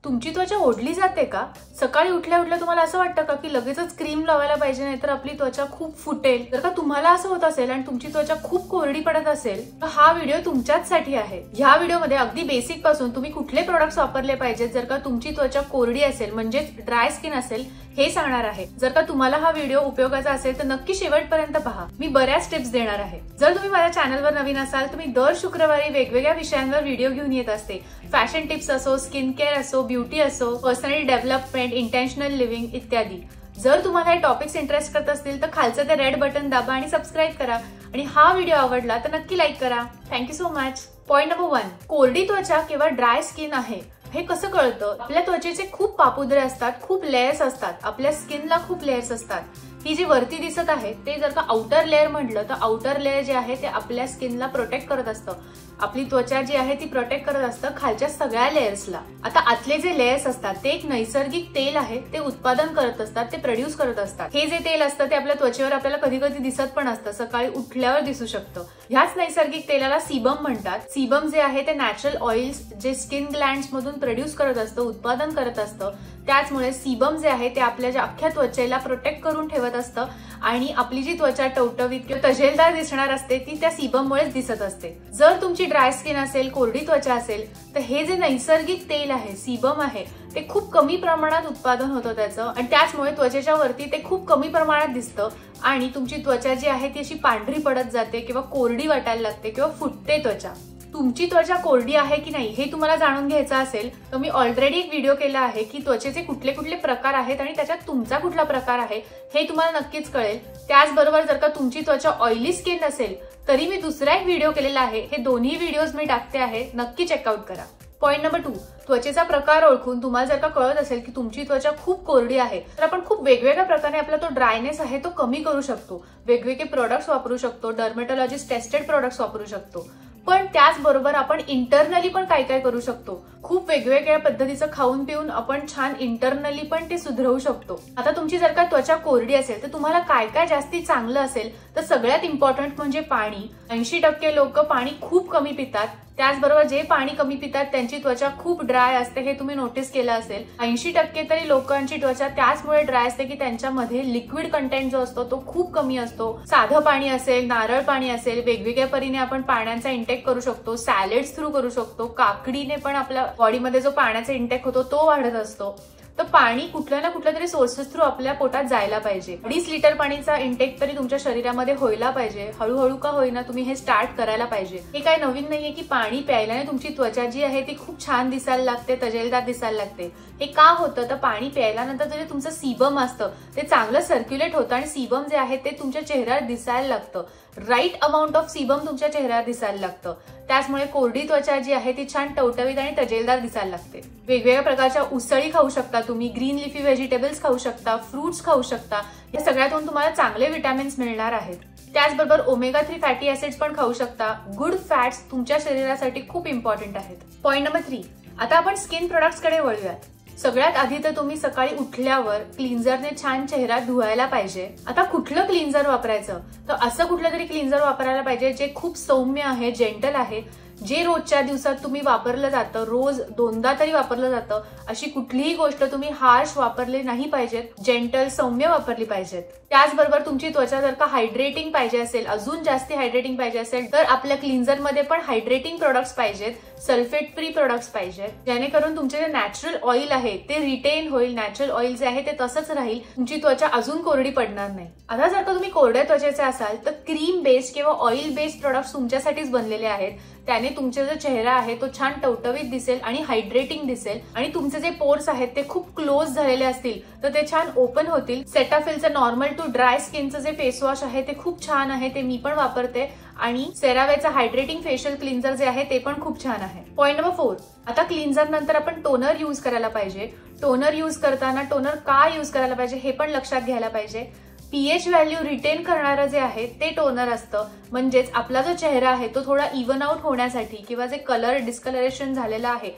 तुमची त्वचा ओढली जाते का? सकाळी उठल्या उठल्या तुम्हाला असं वाटतं का की लगेचच क्रीम लावायला पाहिजे, नाहीतर आपली त्वचा खूप फुटेल? जर का तुम्हाला असं होत असेल आणि तुमची त्वचा खूप कोरडी पडत असेल तर हा व्हिडिओ तुमच्याचसाठी आहे। ह्या व्हिडिओमध्ये अगदी बेसिक पासून तुम्ही कुठले प्रोडक्ट्स वापरले पाहिजेत जर का तुमची त्वचा कोरडी असेल, म्हणजे ड्राय स्किन असेल, हे सांगणार आहे। जर का तुम्हाला हा व्हिडिओ उपयोगाचा असेल तर नक्की शेवटपर्यंत पहा, मी बऱ्याच टिप्स देणार आहे। जर तुम्ही माझ्या चॅनलवर नवीन असाल तर मी दर शुक्रवारी वेगवेगळ्या विषयांवर व्हिडिओ घेऊन येत असते। फॅशन टिप्स असो, स्किन केअर असो, ब्युटी असो, पर्सनॅलिटी डेव्हलपमेंट, इंटेन्शनल लिव्हिंग इत्यादी। जर तुम्हाला हे टॉपिक्स इंटरेस्ट करत असतील तर खालचं ते रेड बटन दाबा आणि सबस्क्राईब करा, आणि हा व्हिडिओ आवडला तर नक्की लाईक करा। Thank you so much. Point number 1, कोरडी त्वचा किंवा ड्राय स्किन आहे हे कसं कळतं? आपल्या त्वचेचे खूप पापुद्रे असतात, खूप लेयर्स असतात, आपल्या स्किनला खूप लेयर्स असतात। ही जी वरती दिसत आहे ते जर का आउटर लेअर म्हटलं तर आउटर लेअर जे आहे ते आपल्या स्किनला प्रोटेक्ट करत असतं, आपली त्वचा जी आहे ती प्रोटेक्ट करत असतं खालच्या सगळ्या लेयर्सला। आता आतले जे लेयर्स असतात ते एक नैसर्गिक तेल आहे, ते उत्पादन करत असतात, ते प्रोड्यूस करत असतात। हे जे तेल असतं ते आपल्या त्वचेवर आपल्याला कधी कधी दिसत पण असतं, सकाळी उठल्यावर दिसू शकतं। ह्याच नैसर्गिक तेलाला सीबम म्हणतात। सीबम जे आहे ते नॅचरल ऑइल्स जे स्किन ग्लँड्स मधून प्रोड्यूस करत असतं, उत्पादन करत असतं। त्याचमुळे सीबम जे आहे ते आपल्या अख्ख्या त्वचेला प्रोटेक्ट करून ठेवत असतं, आणि आपली जी त्वचा टवटवीत किंवा तजेलदार दिसणार असते ती त्या सीबममुळेच दिसत असते। जर तुमची ड्राय स्किन असेल, कोरडी त्वचा असेल तर हे जे नैसर्गिक तेल आहे, सीबम आहे, ते खूप कमी प्रमाणात उत्पादन होतं त्याचं, आणि त्याचमुळे त्वचेच्या वरती ते खूप कमी प्रमाणात दिसतं, आणि तुमची त्वचा जी आहे ती अशी पांढरी पडत जाते किंवा कोरडी वाटायला लागते किंवा फुटते त्वचा। तुमची त्वचा कोरडी आहे की नाही हे तुम्हाला जाणून घ्यायचं असेल तर मी ऑलरेडी एक व्हिडिओ केला आहे की त्वचेचे कुठले कुठले प्रकार आहेत आणि त्याच्यात तुमचा कुठला प्रकार आहे हे तुम्हाला नक्कीच कळेल। त्याचबरोबर जर का तुमची त्वचा ऑइली स्किन असेल तरी मी दुसरा एक व्हिडिओ केलेला आहे, हे दोन्ही व्हिडिओज मी टाकते आहे, नक्की चेकआउट करा। पॉइंट नंबर 2, त्वचेचा प्रकार ओळखून तुम्हाला जर का कळत असेल की तुमची त्वचा खूप कोरडी आहे तर आपण खूप वेगवेगळ्या प्रकारे आपला तो ड्रायनेस आहे तो कमी करू शकतो। वेगवेगळे प्रोडक्ट्स वापरू शकतो, डर्मेटोलॉजिस्ट टेस्टेड प्रोडक्ट्स वापरू शकतो, पण त्याचबरोबर आपण इंटरनली पण काय काय करू शकतो। खूप वेगवेगळ्या पद्धतीचं खाऊन पिऊन आपण छान इंटरनली पण ते सुधारू शकतो। आता तुमची जर का त्वचा कोरडी असेल तर तुम्हाला काय काय जास्ती चांगलं असेल तर सगळ्यात इम्पॉर्टंट म्हणजे पाणी। 80% लोक पाणी खूप कमी पितात, त्याचबरोबर जे पाणी कमी पितात त्यांची त्वचा खूप ड्राय असते, हे तुम्ही नोटीस केलं असेल। 80% तरी लोकांची त्वचा त्याचमुळे ड्राय असते की त्यांच्यामध्ये लिक्विड कंटेंट जो असतो तो खूप कमी असतो। साधं पाणी असेल, नारळ पाणी असेल, वेगवेगळ्या परीने आपण पाण्याचा इंटेक करू शकतो, सॅलेड्स थ्रू करू शकतो, काकडीने पण आपल्या बॉडीमध्ये जो पाण्याचा इंटेक होतो तो वाढत असतो। तर पाणी कुठल्या ना कुठल्या तरी सोर्सेस थ्रू आपल्या पोटात जायला पाहिजे। 2.5 लिटर पाणीचा इंटेक तरी तुमच्या शरीरामध्ये व्हायला पाहिजे। हळूहळू का होईना तुम्ही हे स्टार्ट करायला पाहिजे। हे काय नवीन नाहीये की पाणी प्यायल्याने तुमची त्वचा जी आहे ती खूप छान दिसायला लागते, तजेलदार दिसायला लागते। हे का होतं तर पाणी प्यायल्यानंतर जे तुमचं सीबम असतं ते चांगलं सर्क्युलेट होतं, आणि सीबम जे आहे ते तुमच्या चेहऱ्यावर दिसायला लागतं। राईट अमाऊंट ऑफ सीबम तुमच्या चेहऱ्यावर दिसायला लागतं, त्याचमुळे कोरडी त्वचा जी आहे ती छान टवटवीत आणि तजेलदार दिसायला लागते। वेगवेगळ्या प्रकारच्या उसळी खाऊ शकता तुम्ही, ग्रीन लिफी व्हेजिटेबल्स खाऊ शकता, फ्रुट्स खाऊ शकता, या सगळ्यातून तुम्हाला चांगले विटॅमिन्स मिळणार आहेत। त्याचबरोबर ओमेगा 3 फॅटी ऍसिड्स पण खाऊ शकता। गुड फॅट्स तुमच्या शरीरासाठी खूप इम्पॉर्टंट आहेत। पॉइंट नंबर 3, आता आपण स्किन प्रोडक्ट्स कडे वळूयात। सगळ्यात आधी तर तुम्ही सकाळी उठल्यावर क्लिन्झरने छान चेहरा धुवायला पाहिजे। आता कुठलं क्लिन्झर वापरायचं तर असं कुठलं तरी क्लिन्झर वापरायला पाहिजे जे खूप सौम्य आहे, जेंटल आहे, जे रोजच्या दिवसात तुम्ही वापरलं जातं, रोज 2दा तरी वापरलं जातं। अशी कुठलीही गोष्ट तुम्ही हार्श वापरली नाही पाहिजेत, जेंटल सौम्य वापरली पाहिजेत। त्याचबरोबर तुमची त्वचा जर का हायड्रेटिंग पाहिजे असेल, अजून जास्ती हायड्रेटिंग पाहिजे असेल तर आपल्या क्लिन्झर मध्ये पण हायड्रेटिंग प्रोडक्ट्स पाहिजेत, सल्फेट फ्री प्रोडक्ट्स पाहिजेत, जेणेकरून तुमचे जे नॅचरल ऑइल आहे ते रिटेन होईल, नॅचरल ऑइल जे आहे ते तसंच राहील, तुमची त्वचा अजून कोरडी पडणार नाही। आता जर का तुम्ही कोरड्या त्वचेचे असाल तर क्रीम बेस्ड किंवा ऑइल बेस्ड प्रोडक्ट्स तुमच्यासाठीच बनलेले आहेत, त्याने तुमचा जो चेहरा आहे तो छान टवटवीत दिसेल आणि हायड्रेटिंग दिसेल, आणि तुमचे जे पोर्स आहेत ते खूप क्लोज झालेले असतील तर ते छान ओपन होतील। सेटाफिलचं नॉर्मल टू ड्राय स्किनचं जे फेस वॉश आहे ते खूप छान आहे, ते मी पण वापरते, आणि सेरावेचं हायड्रेटिंग फेशियल क्लिन्झर जे आहे ते पण खूप छान आहे। पॉइंट नंबर 4, आता क्लिन्झर नंतर आपण टोनर यूज करायला पाहिजे। टोनर यूज करताना टोनर का यूज करायला पाहिजे हे पण लक्षात घ्यायला पाहिजे। पीएच व्हॅल्यू रिटेन करणारं जे आहे ते टोनर असतं, म्हणजेच आपला जो चेहरा आहे तो थोडा इव्हन आउट होण्यासाठी किंवा जे कलर डिस्कलरेशन झालेलं आहे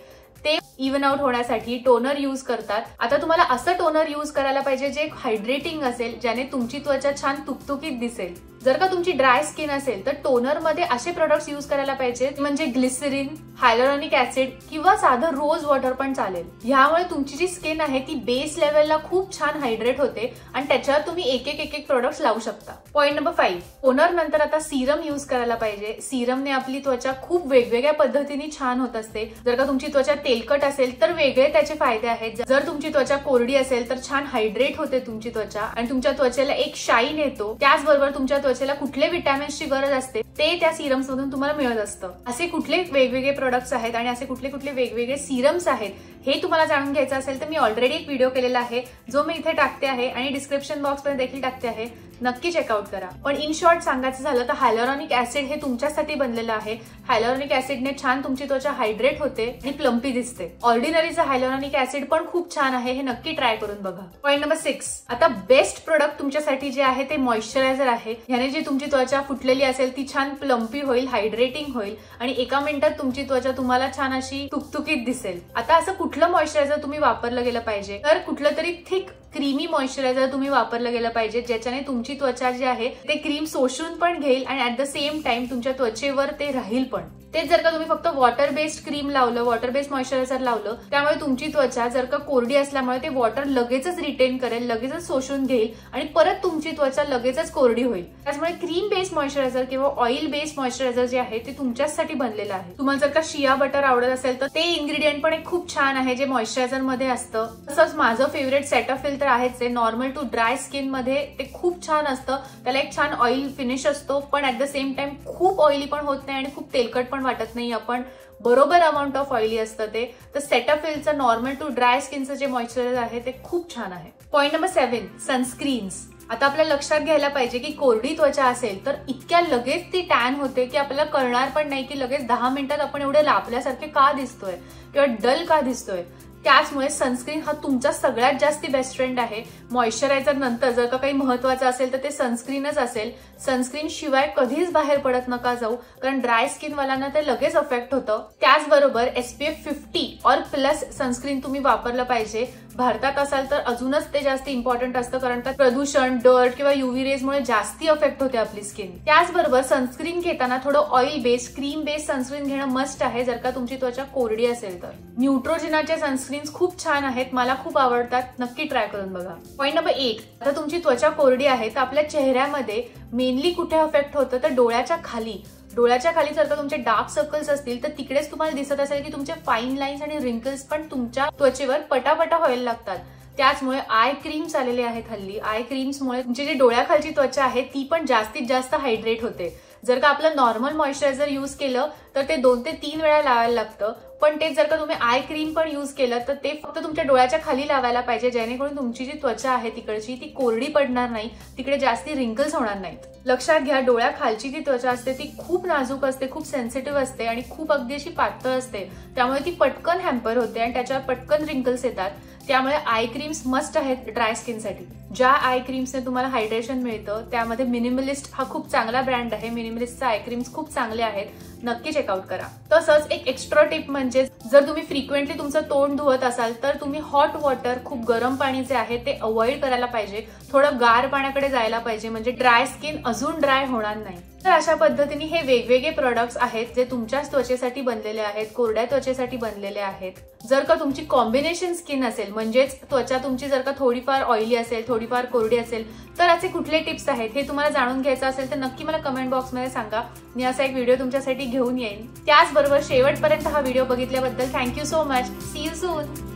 ते इव्हन आउट होण्यासाठी टोनर यूज करतात। आता तुम्हाला असं टोनर यूज करायला पाहिजे जे हायड्रेटिंग असेल, ज्याने तुमची त्वचा छान तुकतुकीत दिसेल। जर का तुमची ड्राय स्किन असेल तर टोनर मध्ये असे प्रोडक्ट्स यूज करायला पाहिजे म्हणजे ग्लिसरीन, हायलोरॉनिक ऍसिड किंवा साधं रोज वॉटर पण चालेल. ह्यामुळे तुमची जी स्किन आहे ती बेस लेवलला खूप छान हायड्रेट होते आणि त्याच्यावर तुम्ही एक एक प्रोडक्ट्स लावू शकता. पॉइंट नंबर 5, टोनर नंतर आता सिरम यूज करायला पाहिजे. सिरमने आपली त्वचा खूप वेगवेगळ्या पद्धतीने छान होत असते. जर का तुमची त्वचा तेलकट असेल तर वेगळे त्याचे फायदे आहेत. जर तुमची त्वचा कोरडी असेल तर छान हायड्रेट होते तुमची त्वचा आणि तुमच्या त्वचेला एक शाईन येतो. त्याचबरोबर तुमच्या त्वचेला कुठले विटॅमिन्सची गरज असते ते त्या सिरम्स मधून तुम्हाला मिळत असतं. असे कुठले वेगवेगळे प्रोडक्ट्स आहेत आणि असे कुठले कुठले वेगवेगळे सिरम्स आहेत हे तुम्हाला जाणून घ्यायचं असेल तर मी ऑलरेडी एक व्हिडिओ केलेला आहे जो मी इथे टाकते आहे आणि डिस्क्रिप्शन बॉक्स मध्ये देखील टाकते आहे. नक्की चेकआउट करा. पण इन शॉर्ट सांगायचं झालं तर हायलोरॉनिक ऍसिड हे तुमच्यासाठी बनलेलं आहे. हायलोरॉनिक ऍसिडने छान तुमची त्वचा हायड्रेट होते आणि प्लम्पी दिसते. ऑर्डिनरीचं हायलोरॉनिक ऍसिड पण खूप छान आहे, हे नक्की ट्राय करून बघा. पॉइंट नंबर 6, आता बेस्ट प्रोडक्ट तुमच्यासाठी जे आहे ते मॉइश्चरायझर आहे. ह्याने जी तुमची त्वचा फुटलेली असेल ती छान प्लम्पी होईल, हायड्रेटिंग होईल आणि एका मिनिटात तुमची त्वचा तुम्हाला छान अशी तुकतुकीत दिसेल. आता असं कुठलं मॉइश्चरायझर तुम्ही वापरलं गेलं पाहिजे तर कुठलं तरी थिक क्रीमी मॉइश्चरायझर तुम्ही वापरलं गेलं पाहिजे ज्याच्याने तुमची त्वचा जी आहे ते क्रीम शोषून पण घेईल आणि ऍट द सेम टाइम तुमच्या त्वचेवर ते राहील पण. तेच जर का तुम्ही फक्त वॉटर बेस्ड क्रीम लावलं, वॉटर बेस्ड मॉइश्चरायझर लावलं, त्यामुळे तुमची त्वचा जर का कोरडी असल्यामुळे ते वॉटर लगेचच रिटेन करेल, लगेचच शोषून घेईल आणि परत तुमची त्वचा लगेचच कोरडी होईल. त्यामुळे क्रीम बेस्ड मॉइश्चरायझर किंवा ऑइल बेस्ड मॉइश्चरायझर जे आहे ते तुमच्यासाठी बनलेलं आहे. तुम्हाला जर का शिया बटर आवडत असेल तर ते इन्ग्रेडियंट पण एक खूप छान आहे जे मॉइश्चरायझर मध्ये असतं. तसंच माझं फेवरेट सेटअफिल तर आहेच, नॉर्मल टू ड्राय स्किन मध्ये ते खूप छान असतं. त्याला एक छान ऑइल फिनिश असतो पण ऍट द सेम टाइम खूप ऑइली पण होत नाही आणि खूप तेलकट पण वाटत नाही. आपण बरोबर अमाऊंट ऑफ ऑइली असतं ते. तर सेटअफिलचं नॉर्मल टू ड्राय स्किनचं जे मॉइश्चरायझर आहे ते खूप छान आहे. Point number 7, sunscreens. आता आपल्याला लक्षात घ्यायला पाहिजे की कोरडी त्वचा असेल तर इतक्या लगेच ती टॅन होते की आपल्याला कळणार पण नाही की लगेच 10 मिनिटात आपण एवढे लापल्यासारखे का दिसतोय किंवा डल का दिसतोय. त्याचमुळे सनस्क्रीन हा तुमचा सगळ्यात जास्ती बेस्ट फ्रेंड आहे. मॉइश्चरायझर नंतर जर का काही महत्वाचं असेल तर ते सनस्क्रीनच असेल. सनस्क्रीन शिवाय कधीच बाहेर पडत नका जाऊ कारण ड्राय स्किन वाल्यांना ते लगेच अफेक्ट होतं. त्याचबरोबर SPF 50 और प्लस सनस्क्रीन तुम्ही वापरलं पाहिजे. भारतात असाल तर अजूनच ते जास्त इम्पॉर्टंट असतं कारण त्यात प्रदूषण, डर्ट किंवा UV रेजमुळे जास्ती अफेक्ट होते आपली स्किन. त्याचबरोबर सनस्क्रीन घेताना थोडं oil based, cream based sunscreen घेणं मस्ट आहे जर का तुमची त्वचा कोरडी असेल तर. न्यूट्रोजेनाचे सनस्क्रीन्स खूप छान आहेत, मला खूप आवडतात, नक्की ट्राय करून बघा. पॉइंट नंबर 8, आता तुमची त्वचा कोरडी आहे तर आपल्या चेहऱ्यामध्ये मेनली कुठे अफेक्ट होतं तर डोळ्याच्या खाली. डोळ्याच्या खाली जर का तुमचे डार्क सर्कल्स असतील तर तिकडेच तुम्हाला दिसत असेल की तुमचे फाईन लाईन्स आणि रिंकल्स पण तुमच्या त्वचेवर पटापटा व्हायला लागतात. त्याचमुळे आय क्रीम्स आलेले आहेत हल्ली. आय क्रीम्समुळे तुमची जी डोळ्याखालची त्वचा आहे ती पण जास्तीत जास्त हायड्रेट होते. जर का आपलं नॉर्मल मॉइश्चरायझर यूज केलं तर ते 2 ते 3 वेळा लावायला लागतं. पण तेच जर का तुम्ही आय क्रीम पण यूज केलं तर ते फक्त तुमच्या डोळ्याच्या खाली लावायला पाहिजे जेणेकरून तुमची जी त्वचा आहे तिकडची ती कोरडी पडणार नाही, तिकडे जास्ती रिंकल्स होणार नाहीत. लक्षात घ्या, डोळ्याखालची जी त्वचा असते ती खूप नाजूक असते, खूप सेन्सिटिव्ह असते आणि खूप अगदी अशी पातळ असते. त्यामुळे ती पटकन हॅम्पर होते आणि त्याच्यावर पटकन रिंकल्स येतात. त्यामुळे आय क्रीम्स मस्ट आहेत ड्राय स्किनसाठी. ज्या आय क्रीम्सने तुम्हाला हायड्रेशन मिळतं त्यामध्ये मिनिमलिस्ट हा खूप चांगला ब्रँड आहे. मिनिमलिस्टचे आय क्रीम्स खूप चांगले आहेत, नक्की चेकआउट करा. तसंच एक एक्स्ट्रा टिप म्हणजे जर तुम्ही फ्रिक्वेंटली तुमचं तोंड धुवत असाल तर तुम्ही हॉट वॉटर, खूप गरम पाणी जे आहे ते अवॉइड करायला पाहिजे. थोडं गार पाण्याकडे जायला पाहिजे म्हणजे ड्राय स्किन अजून ड्राय होणार नाही. तर अशा पद्धतीने हे वेगवेगळे प्रोडक्ट्स आहेत जे तुमच्याच त्वचेसाठी बनलेले आहेत, कोरड्या त्वचेसाठी बनलेले आहेत. जर का तुमची कॉम्बिनेशन स्किन असेल म्हणजेच त्वचा तुमची जर का थोडीफार ऑइली असेल, थोडीफार कोरडी असेल तर असे कुठले टिप्स आहेत हे तुम्हाला जाणून घ्यायचं असेल तर नक्की मला कमेंट बॉक्समध्ये सांगा. मी असा एक व्हिडिओ तुमच्यासाठी घेऊन येईन. त्याचबरोबर शेवटपर्यंत हा व्हिडिओ बघितल्याबद्दल thank you so much. See you soon.